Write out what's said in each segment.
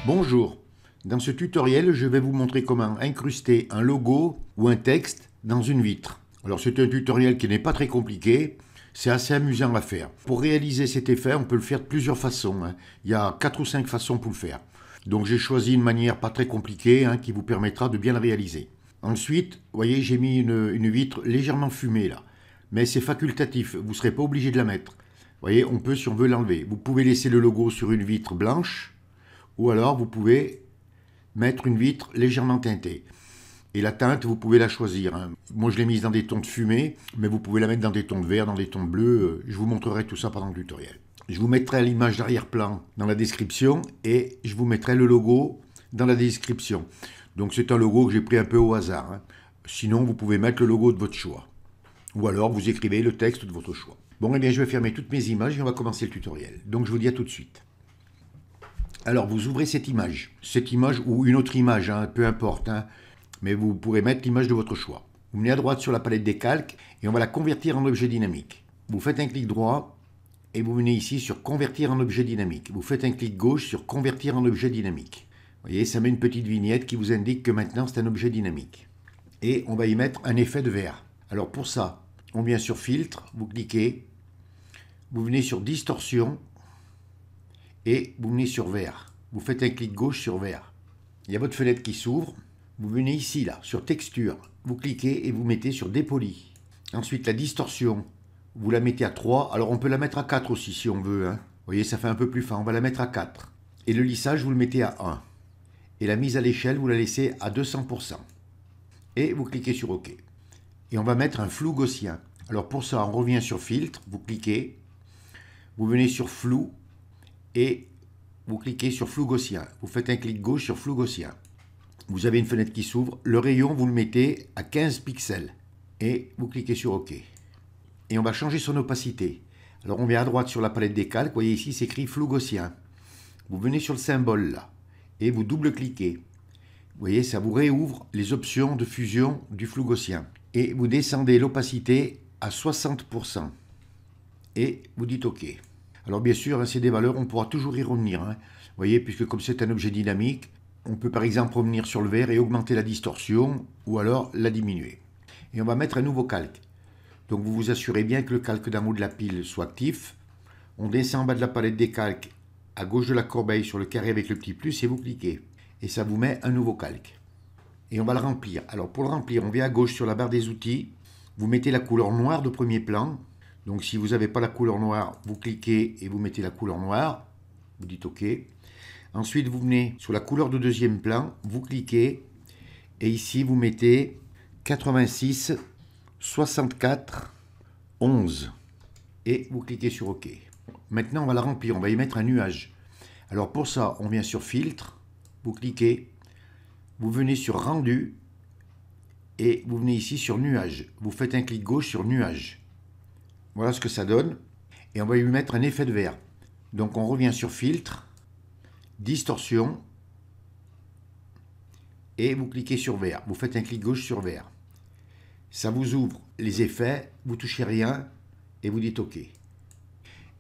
Bonjour, dans ce tutoriel je vais vous montrer comment incruster un logo ou un texte dans une vitre. Alors c'est un tutoriel qui n'est pas très compliqué, c'est assez amusant à faire. Pour réaliser cet effet on peut le faire de plusieurs façons, Il y a 4 ou 5 façons pour le faire. Donc j'ai choisi une manière pas très compliquée qui vous permettra de bien le réaliser. Ensuite, vous voyez j'ai mis une vitre légèrement fumée là, mais c'est facultatif, vous ne serez pas obligé de la mettre. Vous voyez, on peut si on veut l'enlever. Vous pouvez laisser le logo sur une vitre blanche, ou alors vous pouvez mettre une vitre légèrement teintée. Et la teinte, vous pouvez la choisir. Moi, je l'ai mise dans des tons de fumée, mais vous pouvez la mettre dans des tons de vert, dans des tons de bleu. Je vous montrerai tout ça pendant le tutoriel. Je vous mettrai l'image d'arrière-plan dans la description et je vous mettrai le logo dans la description. Donc c'est un logo que j'ai pris un peu au hasard. Sinon, vous pouvez mettre le logo de votre choix. Ou alors, vous écrivez le texte de votre choix. Bon, eh bien, je vais fermer toutes mes images et on va commencer le tutoriel. Donc, je vous dis à tout de suite. Alors, vous ouvrez cette image ou une autre image, peu importe, mais vous pourrez mettre l'image de votre choix. Vous venez à droite sur la palette des calques et on va la convertir en objet dynamique. Vous faites un clic droit et vous venez ici sur convertir en objet dynamique. Vous faites un clic gauche sur convertir en objet dynamique. Vous voyez, ça met une petite vignette qui vous indique que maintenant c'est un objet dynamique. Et on va y mettre un effet de verre. Alors pour ça, on vient sur filtre, vous cliquez, vous venez sur distorsion, et vous venez sur vert. Vous faites un clic gauche sur vert. Il y a votre fenêtre qui s'ouvre. Vous venez ici, là, sur texture. Vous cliquez et vous mettez sur dépoli. Ensuite, la distorsion, vous la mettez à 3. Alors, on peut la mettre à 4 aussi si on veut. Vous voyez, ça fait un peu plus fin. On va la mettre à 4. Et le lissage, vous le mettez à 1. Et la mise à l'échelle, vous la laissez à 200%. Et vous cliquez sur OK. Et on va mettre un flou gaussien. Alors, pour ça, on revient sur filtre. Vous cliquez. Vous venez sur flou. Et vous cliquez sur flou gaussien. Vous faites un clic gauche sur flou gaussien. Vous avez une fenêtre qui s'ouvre. Le rayon, vous le mettez à 15 pixels. Et vous cliquez sur OK. Et on va changer son opacité. Alors on vient à droite sur la palette des calques. Vous voyez ici, c'est écrit flou gaussien. Vous venez sur le symbole là. Et vous double-cliquez. Vous voyez, ça vous réouvre les options de fusion du flou gaussien. Et vous descendez l'opacité à 60%. Et vous dites OK. Alors bien sûr, c'est des valeurs, on pourra toujours y revenir. Vous voyez, puisque comme c'est un objet dynamique, on peut par exemple revenir sur le vert et augmenter la distorsion, ou alors la diminuer. Et on va mettre un nouveau calque. Donc vous vous assurez bien que le calque d'en haut de la pile soit actif. On descend en bas de la palette des calques, à gauche de la corbeille, sur le carré avec le petit plus, et vous cliquez. Et ça vous met un nouveau calque. Et on va le remplir. Alors pour le remplir, on vient à gauche sur la barre des outils, vous mettez la couleur noire de premier plan. Donc si vous n'avez pas la couleur noire, vous cliquez et vous mettez la couleur noire. Vous dites OK. Ensuite, vous venez sur la couleur de deuxième plan, vous cliquez et ici vous mettez 86, 64, 11. Et vous cliquez sur OK. Maintenant, on va la remplir, on va y mettre un nuage. Alors pour ça, on vient sur filtre, vous cliquez, vous venez sur rendu et vous venez ici sur nuage. Vous faites un clic gauche sur nuage. Voilà ce que ça donne. Et on va lui mettre un effet de verre. Donc on revient sur filtre, distorsion, et vous cliquez sur vert. Vous faites un clic gauche sur vert. Ça vous ouvre les effets, vous touchez rien, et vous dites OK.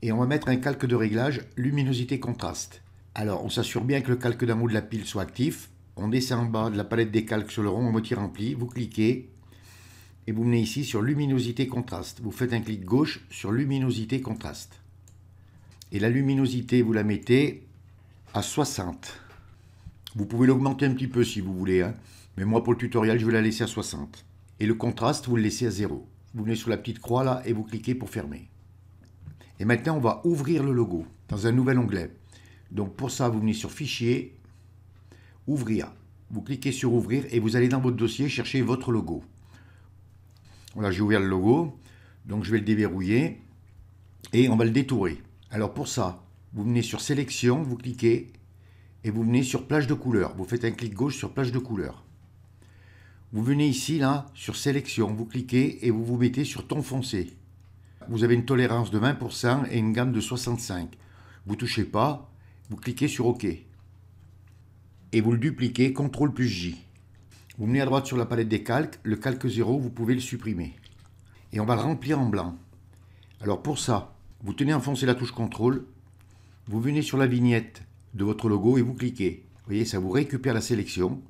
Et on va mettre un calque de réglage, luminosité contraste. Alors on s'assure bien que le calque d'en haut de la pile soit actif. On descend en bas de la palette des calques sur le rond à moitié rempli, vous cliquez, et vous venez ici sur luminosité contraste. Vous faites un clic gauche sur luminosité contraste. Et la luminosité, vous la mettez à 60. Vous pouvez l'augmenter un petit peu si vous voulez. Mais moi, pour le tutoriel, je vais la laisser à 60. Et le contraste, vous le laissez à 0. Vous venez sur la petite croix là et vous cliquez pour fermer. Et maintenant, on va ouvrir le logo dans un nouvel onglet. Donc pour ça, vous venez sur Fichier, Ouvrir. Vous cliquez sur Ouvrir et vous allez dans votre dossier chercher votre logo. Voilà, j'ai ouvert le logo, donc je vais le déverrouiller et on va le détourer. Alors pour ça, vous venez sur sélection, vous cliquez et vous venez sur plage de couleurs. Vous faites un clic gauche sur plage de couleurs. Vous venez ici, là, sur sélection, vous cliquez et vous vous mettez sur ton foncé. Vous avez une tolérance de 20% et une gamme de 65. Vous ne touchez pas, vous cliquez sur OK. Et vous le dupliquez, CTRL plus J. Vous venez à droite sur la palette des calques, le calque 0, vous pouvez le supprimer. Et on va le remplir en blanc. Alors pour ça, vous tenez enfoncé la touche CTRL, vous venez sur la vignette de votre logo et vous cliquez. Vous voyez, ça vous récupère la sélection.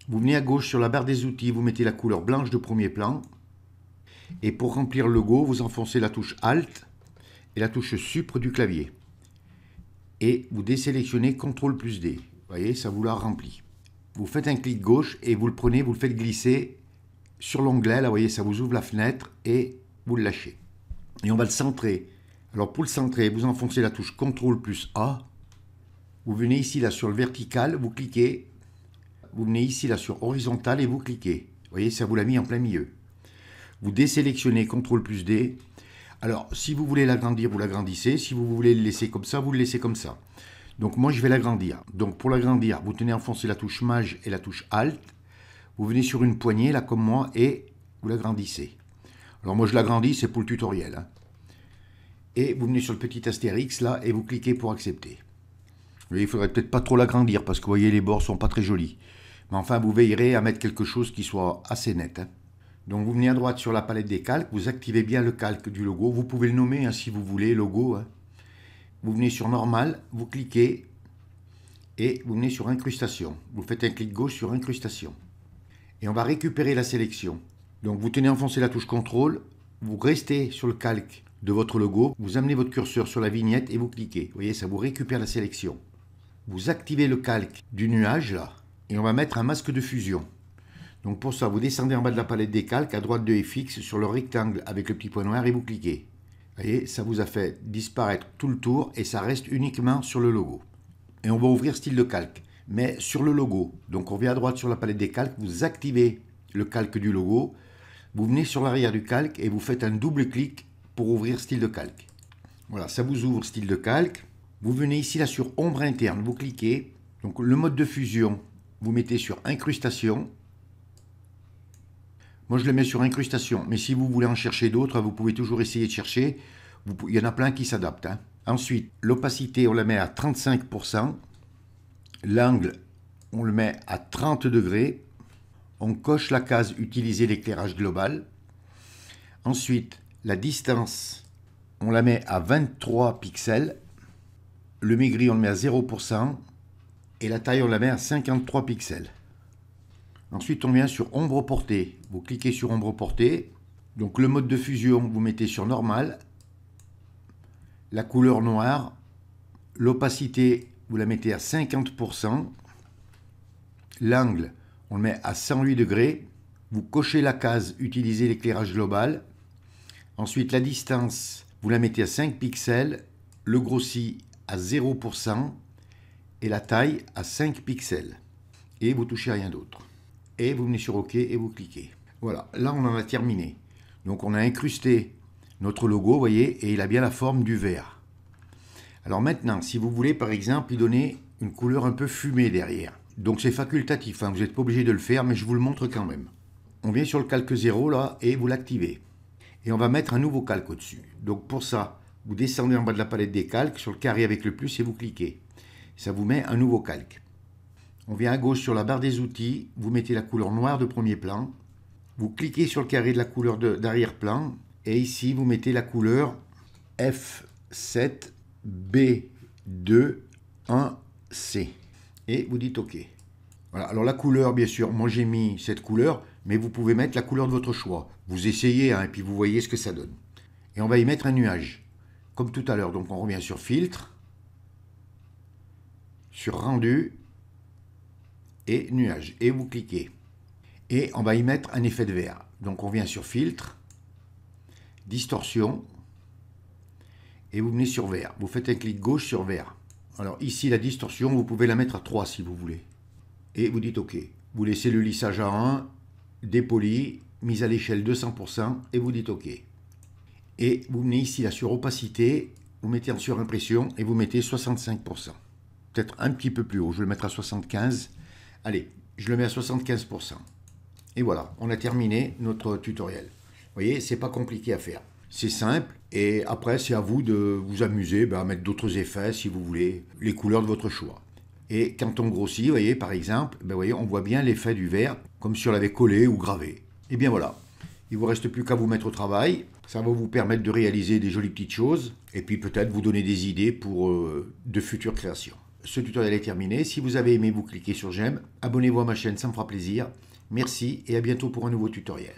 Vous venez à gauche sur la barre des outils, vous mettez la couleur blanche de premier plan. Et pour remplir le logo, vous enfoncez la touche Alt et la touche Sup du clavier. Et vous désélectionnez CTRL+D. Vous voyez, ça vous l'a rempli. Vous faites un clic gauche et vous le prenez, vous le faites glisser sur l'onglet. Là, vous voyez, ça vous ouvre la fenêtre et vous le lâchez. Et on va le centrer. Alors pour le centrer, vous enfoncez la touche CTRL+A. Vous venez ici là sur le vertical, vous cliquez. Vous venez ici là sur horizontal et vous cliquez. Vous voyez, ça vous l'a mis en plein milieu. Vous désélectionnez CTRL+D. Alors, si vous voulez l'agrandir, vous l'agrandissez. Si vous voulez le laisser comme ça, vous le laissez comme ça. Donc, moi, je vais l'agrandir. Donc, pour l'agrandir, vous tenez enfoncé la touche Maj et la touche Alt. Vous venez sur une poignée, là, comme moi, et vous l'agrandissez. Alors, moi, je l'agrandis, c'est pour le tutoriel. Hein. Et vous venez sur le petit astérix, là, et vous cliquez pour accepter. Il ne faudrait peut-être pas trop l'agrandir, parce que, vous voyez, les bords ne sont pas très jolis. Mais enfin, vous veillerez à mettre quelque chose qui soit assez net. Hein. Donc vous venez à droite sur la palette des calques, vous activez bien le calque du logo. Vous pouvez le nommer hein, si vous voulez, logo. Hein. Vous venez sur normal, vous cliquez et vous venez sur incrustation. Vous faites un clic gauche sur incrustation. Et on va récupérer la sélection. Donc vous tenez enfoncé la touche CTRL, vous restez sur le calque de votre logo, vous amenez votre curseur sur la vignette et vous cliquez. Vous voyez, ça vous récupère la sélection. Vous activez le calque du nuage là et on va mettre un masque de fusion. Donc pour ça, vous descendez en bas de la palette des calques, à droite de FX, sur le rectangle avec le petit point noir et vous cliquez. Vous voyez, ça vous a fait disparaître tout le tour et ça reste uniquement sur le logo. Et on va ouvrir style de calque, mais sur le logo. Donc on vient à droite sur la palette des calques, vous activez le calque du logo, vous venez sur l'arrière du calque et vous faites un double clic pour ouvrir style de calque. Voilà, ça vous ouvre style de calque. Vous venez ici là sur ombre interne, vous cliquez. Donc le mode de fusion, vous mettez sur incrustation. Moi, je le mets sur incrustation, mais si vous voulez en chercher d'autres, vous pouvez toujours essayer de chercher. Il y en a plein qui s'adaptent. Hein. Ensuite, l'opacité, on la met à 35%. L'angle, on le met à 30 degrés. On coche la case « Utiliser l'éclairage global ». Ensuite, la distance, on la met à 23 pixels. Le maigri, on le met à 0%. Et la taille, on la met à 53 pixels. Ensuite, on vient sur ombre portée. Vous cliquez sur ombre portée. Donc, le mode de fusion, vous mettez sur normal. La couleur noire. L'opacité, vous la mettez à 50%. L'angle, on le met à 108 degrés. Vous cochez la case Utiliser l'éclairage global. Ensuite, la distance, vous la mettez à 5 pixels. Le grossi à 0%. Et la taille à 5 pixels. Et vous touchez à rien d'autre. Et vous venez sur OK et vous cliquez. Voilà, là on en a terminé. Donc on a incrusté notre logo, vous voyez, et il a bien la forme du verre. Alors maintenant, si vous voulez par exemple lui donner une couleur un peu fumée derrière. Donc c'est facultatif, hein, vous n'êtes pas obligé de le faire, mais je vous le montre quand même. On vient sur le calque 0 là et vous l'activez. Et on va mettre un nouveau calque au-dessus. Donc pour ça, vous descendez en bas de la palette des calques, sur le carré avec le plus et vous cliquez. Ça vous met un nouveau calque. On vient à gauche sur la barre des outils, vous mettez la couleur noire de premier plan, vous cliquez sur le carré de la couleur d'arrière-plan, et ici vous mettez la couleur F7B21C, et vous dites OK. Voilà, alors la couleur, bien sûr, moi j'ai mis cette couleur, mais vous pouvez mettre la couleur de votre choix. Vous essayez, hein, et puis vous voyez ce que ça donne. Et on va y mettre un nuage, comme tout à l'heure. Donc on revient sur Filtre, sur Rendu, et nuage, et vous cliquez. Et on va y mettre un effet de verre. Donc on vient sur filtre, distorsion, et vous venez sur vert. Vous faites un clic gauche sur vert. Alors ici la distorsion, vous pouvez la mettre à 3 si vous voulez. Et vous dites OK. Vous laissez le lissage à 1, dépoli, mise à l'échelle 200%, et vous dites OK. Et vous venez ici là sur opacité, vous mettez en surimpression, et vous mettez 65%. Peut-être un petit peu plus haut, je vais le mettre à 75%. Allez, je le mets à 75%. Et voilà, on a terminé notre tutoriel. Vous voyez, c'est pas compliqué à faire. C'est simple, et après, c'est à vous de vous amuser à mettre d'autres effets, si vous voulez, les couleurs de votre choix. Et quand on grossit, vous voyez, par exemple, vous voyez, on voit bien l'effet du verre, comme si on l'avait collé ou gravé. Et bien voilà, il ne vous reste plus qu'à vous mettre au travail. Ça va vous permettre de réaliser des jolies petites choses, et puis peut-être vous donner des idées pour de futures créations. ce tutoriel est terminé. Si vous avez aimé, vous cliquez sur j'aime. Abonnez-vous à ma chaîne, ça me fera plaisir. Merci et à bientôt pour un nouveau tutoriel.